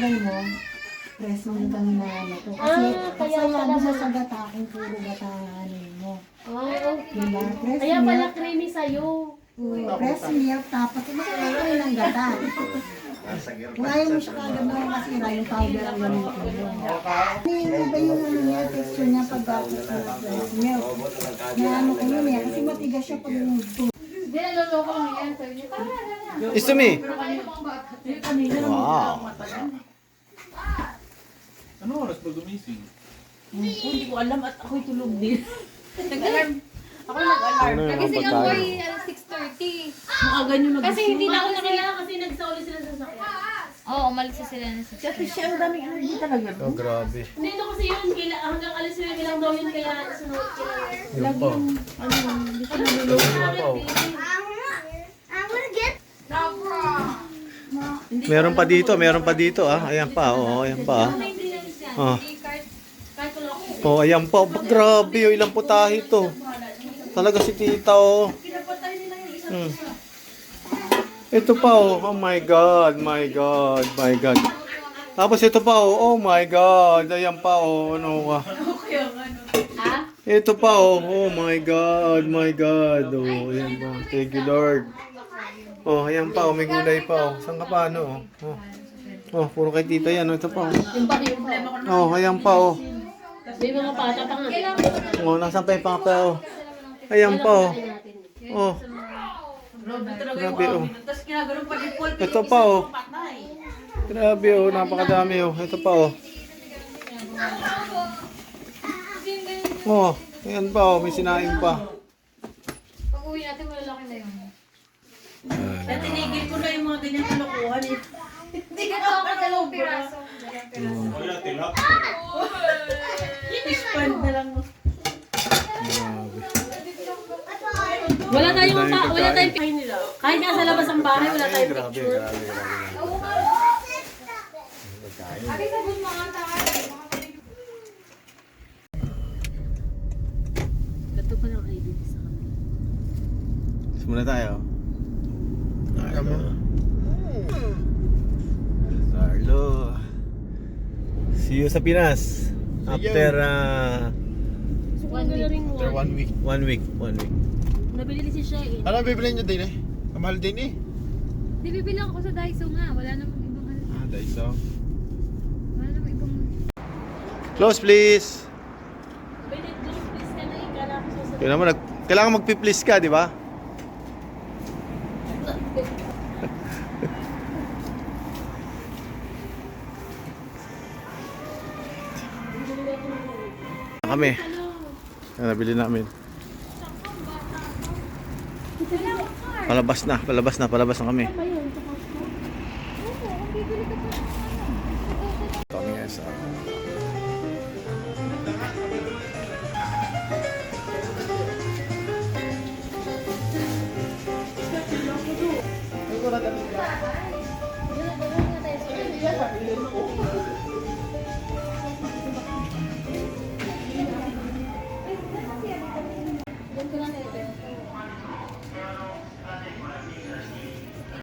malay mo, press mo yung kami na ano to. Kasi kaya doon sa gata, kung puro gata mo. Okay. Diba? Press Kaya pala milk. creamy sa'yo. Press milk, tapos magkakaroon kayo ng gata. Kung ayaw mo siya kagad na masira, yung powder ang gamitin mo. Iba yung ano niya, texture niya pag press milk. Na ano ko yun eh, kasi matigas siya pag yung Hindi, naloloko lang yan. Sabi niya, tama na. It's to me. Wow. Ano oras ba gumising? Hindi ko alam at ako'y tulog din. Nag-alarm. Ako nag-alarm. Ano yung Nagising ako pagkain? ay 6:30. Maaga nyo nag Kasi hindi na ako nakila kasi nagsauli sila sa sakyan. Oo, umalis na sila na sa Kasi siya ang daming energy talaga. Oh, grabe. Hindi ito kasi yun, hanggang alis sila bilang daw yun kaya sunod sila. Yun pa. Hindi ko nalulog. Meron pa dito, meron pa dito ah. Ayan pa, oh, ayan pa. Ah. Oh, ayan pa. Oh, grabe, oh, ilang putahe to. Talaga si tita, oh. Hmm. Ito pa, oh. Oh my God, my God, my God. Tapos ito pa, oh. Oh my God. Ayan pa, oh. Ano ka? Ito pa, oh. Oh my God, my God. Oh, ayan pa. Thank you, Lord. Oh, ayan pa, oh. May gulay pa, oh. Saan ka pa, ano, oh. Oh, puro kay tita yan, oh. Ito pa, oh. Oh, ayan pa, oh. May mga pata pa nga. Oh, nasaan pa yung pangapa, oh. Ayan pa, oh. Oh. Grabe, oh. Tapos kinagano'n pa yung pulpit. Ito pa, oh. Grabe, oh. Napakadami, oh. Ito pa, oh. Oh, ayan pa, oh. May sinaing pa. Pag uwi natin, malalaki na yun. Kaya tinigil ko na yung mga ganyan kalokohan eh. Hindi ka to ako dalawang piraso. Wala, tilap. Fish pan na lang mo. Grabe. Wala tayong Ang dami wala tayong pagkain. nila. Kahit nasa labas ang bahay, wala Ay, tayong grabe, picture. grabe, grabe. Abi sabon mga tayo. Gato pa ng ID sa kanila. Muna tayo. Carlo. See you sa Pinas. After One week. After 1 week. 1 week. 1 week. Nabili si Shane. Ano bibili nyo din eh? Kamahal din eh. Di bibili ako sa Daiso nga. Wala namang ibang ano. Ah, Daiso. Wala namang ibang... Close please. Binit doon, please ka na ikala ko sa Yun naman, kailangan magpi-please ka, di ba? Kami. Yan, nabili namin. Palabas na kami. Kami guys.